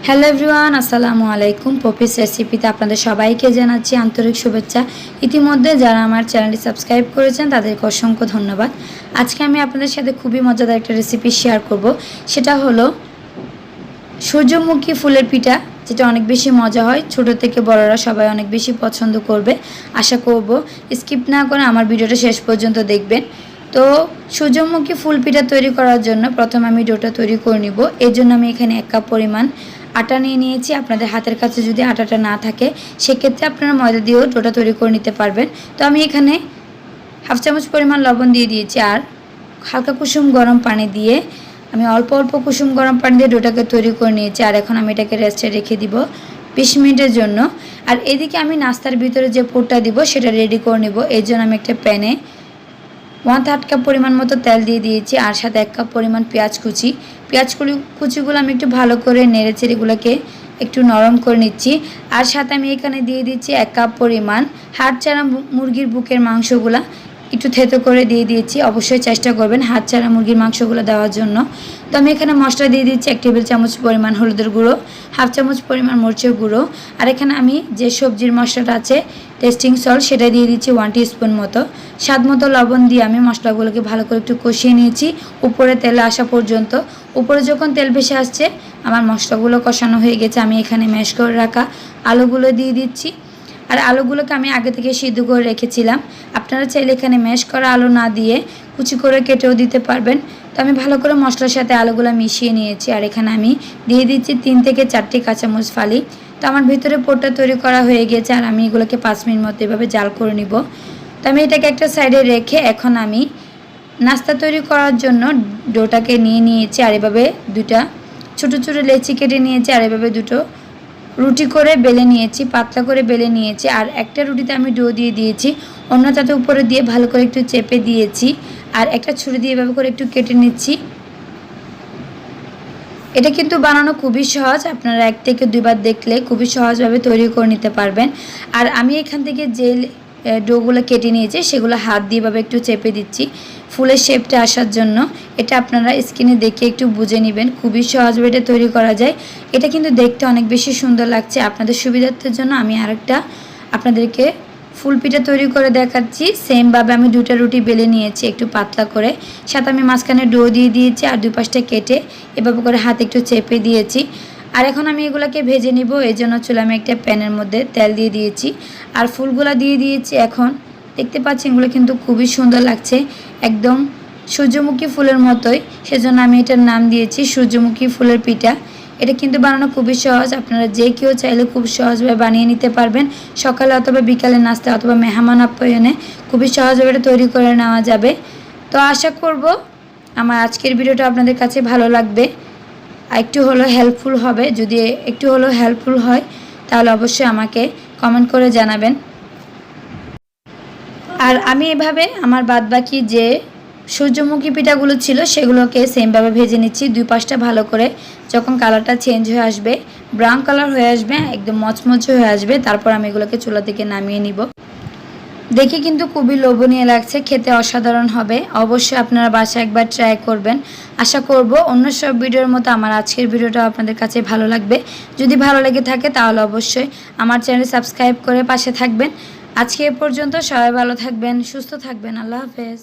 Hello everyone, আসসালামু আলাইকুম। Poppy's রেসিপিতে আপনাদের সবাইকে জানাচ্ছি আন্তরিক শুভেচ্ছা। ইতিমধ্যে যারা আমার চ্যানেলটি সাবস্ক্রাইব করেছেন তাদেরকে অসংখ্য ধন্যবাদ। আজকে আমি আপনাদের সাথে খুবই মজাদার একটা রেসিপি শেয়ার করব। সেটা হলো সূর্যমুখী ফুলের পিঠা, যেটা অনেক বেশি মজা হয়। ছোট থেকে বড়রা সবাই অনেক বেশি পছন্দ করবে। আশা করব স্কিপ না করে আমার ভিডিওটা শেষ পর্যন্ত দেখবেন। তো সূর্যমুখী ফুল পিঠা তৈরি করার জন্য প্রথমে আমি ডোটা তৈরি করে নিব। এর জন্য আমি এখানে 1 কাপ পরিমাণ আটা নিয়ে নিয়েছি। আপনাদের হাতের কাছে যদি আটাটা না থাকে সেক্ষেত্রে আপনারা ময়দা দিয়েও ডোটা তৈরি করে নিতে পারবেন। তো আমি এখানে 1/2 চামচ পরিমাণ লবণ দিয়ে দিয়েছি, আর হালকা কুসুম গরম পানি দিয়ে আমি অল্প অল্প কুসুম গরম পানি দিয়ে ডোটাকে তৈরি করে নিয়েছি। আর এখন আমি এটাকে রেস্টে রেখে দিব 20 মিনিটের জন্য। আর এদিকে আমি নাস্তার ভিতরে যে পুরটা দিব সেটা রেডি করে নিব। এর জন্য আমি একটা প্যানে 1/3 কাপ পরিমাণ মতো তেল দিয়ে দিয়েছি, আর সাথে 1 কাপ পরিমাণ পেঁয়াজ কুচিগুলো আমি একটু ভালো করে নেড়েচেড়ে এগুলোকে একটু নরম করে নিচ্ছি। আর সাথে আমি এখানে দিয়ে দিচ্ছি 1 কাপ পরিমাণ হাড়-ছাড়া মুরগির বুকের মাংসগুলা একটু থেতো করে দিয়ে দিয়েছি। অবশ্যই চেষ্টা করবেন হাড়-ছাড়া মুরগির মাংসগুলো দেওয়ার জন্য। তো আমি এখানে মশলা দিয়ে দিচ্ছি 1 টেবিল চামচ পরিমাণ হলুদের গুঁড়ো, 1/2 চামচ পরিমাণ মরিচের গুঁড়ো, আর এখানে আমি যে সবজির মশলাটা আছে টেস্টিং সল্ট সেটা দিয়ে দিচ্ছি 1 টিস্পুন মতো। স্বাদ মতো লবণ দিয়ে আমি মশলাগুলোকে ভালো করে একটু কষিয়ে নিয়েছি উপরে তেল আসা পর্যন্ত। উপরে যখন তেল ভেসে আসছে আমার মশলাগুলো কষানো হয়ে গেছে। আমি এখানে ম্যাশ করে রাখা আলুগুলো দিয়ে দিচ্ছি। আর আলুগুলোকে আমি আগে থেকে সিদ্ধ করে রেখেছিলাম। আপনারা চাইলে এখানে ম্যাশ করা আলু না দিয়ে কুচি করে কেটেও দিতে পারবেন। তো আমি ভালো করে মশলার সাথে আলুগুলো মিশিয়ে নিয়েছি। আর এখানে আমি দিয়ে দিচ্ছি 3 থেকে 4টি কাঁচামরিচ ফালি। তো আমার ভিতরে পোরটা তৈরি করা হয়ে গেছে, আর আমি এগুলোকে 5 মিনিট মতো এভাবে জাল করে নিব। তো আমি এটাকে একটা সাইডে রেখে এখন আমি নাস্তা তৈরি করার জন্য ডোটাকে নিয়ে নিয়েছি। আর এভাবে দুটা ছোটো ছোটো লেচি কেটে নিয়েছি, আর এভাবে দুটো রুটি করে বেলে নিয়েছি, পাতলা করে বেলে নিয়েছি। আর একটা রুটিতে আমি ডো দিয়ে দিয়েছি, অন্যটাতে উপরে দিয়ে ভালো করে একটু চেপে দিয়েছি। আর একটা ছুরি দিয়ে এভাবে করে একটু কেটে নিচ্ছি। এটা কিন্তু বানানো খুবই সহজ, আপনারা 1 থেকে 2 বার দেখলে খুবই সহজভাবে তৈরি করে নিতে পারবেন। আর আমি এখান থেকে যে ডোগুলো কেটে নিয়েছি সেগুলো হাত দিয়ে এভাবে একটু চেপে দিচ্ছি ফুলের শেপটা আসার জন্য। এটা আপনারা স্ক্রিনে দেখে একটু বুঝে নেবেন, খুবই সহজভাবে এটা তৈরি করা যায়। এটা কিন্তু দেখতে অনেক বেশি সুন্দর লাগছে। আপনাদের সুবিধার্থের জন্য আমি আরেকটা আপনাদেরকে ফুল পিঠা তৈরি করে দেখাচ্ছি। সেমভাবে আমি 2টা রুটি বেলে নিয়েছি একটু পাতলা করে, সাথে আমি মাঝখানে ডো দিয়ে দিয়েছি, আর 2 পাশটা কেটে এভাবে করে হাতে একটু চেপে দিয়েছি। আর এখন আমি এগুলোকে ভেজে নিব। এই জন্য চুলে আমি একটা প্যানের মধ্যে তেল দিয়ে দিয়েছি, আর ফুলগুলো দিয়ে দিয়েছি। এখন দেখতে পাচ্ছেন এগুলো কিন্তু খুবই সুন্দর লাগছে, একদম সূর্যমুখী ফুলের মতোই। সেজন্য আমি এটার নাম দিয়েছি সূর্যমুখী ফুলের পিঠা। এটা কিন্তু বানানো খুবই সহজ, আপনারা যে কেউ চাইলে খুব সহজভাবে বানিয়ে নিতে পারবেন। সকালে অথবা বিকালে নাস্তা অথবা মেহমান আপ্যায়নে খুবই সহজভাবে এটা তৈরি করে নেওয়া যাবে। তো আশা করব আমার আজকের ভিডিওটা আপনাদের কাছে ভালো লাগবে, একটু হলেও হেল্পফুল হবে। যদি একটু হলেও হেল্পফুল হয় তাহলে অবশ্যই আমাকে কমেন্ট করে জানাবেন। আর আমি এভাবে আমার বাদবাকি যে সূর্যমুখী পিঠাগুলো ছিল সেগুলোকে সেমভাবে ভেজে নিচ্ছি। 2 পাশটা ভালো করে যখন কালারটা চেঞ্জ হয়ে আসবে, ব্রাউন কালার হয়ে আসবে, একদম মচমচে হয়ে আসবে, তারপর আমি এগুলোকে চুলা থেকে নামিয়ে নিব। দেখে কিন্তু খুবই লোভনীয় লাগছে, খেতে অসাধারণ হবে। অবশ্যই আপনারা বাসায় একবার ট্রাই করবেন। আশা করব অন্য সব ভিডিওর মতো আমার আজকের ভিডিওটা আপনাদের কাছে ভালো লাগবে। যদি ভালো লেগে থাকে তাহলে অবশ্যই আমার চ্যানেল সাবস্ক্রাইব করে পাশে থাকবেন। আজকে এ পর্যন্ত, সবাই ভালো থাকবেন, সুস্থ থাকবেন। আল্লাহ হাফেজ।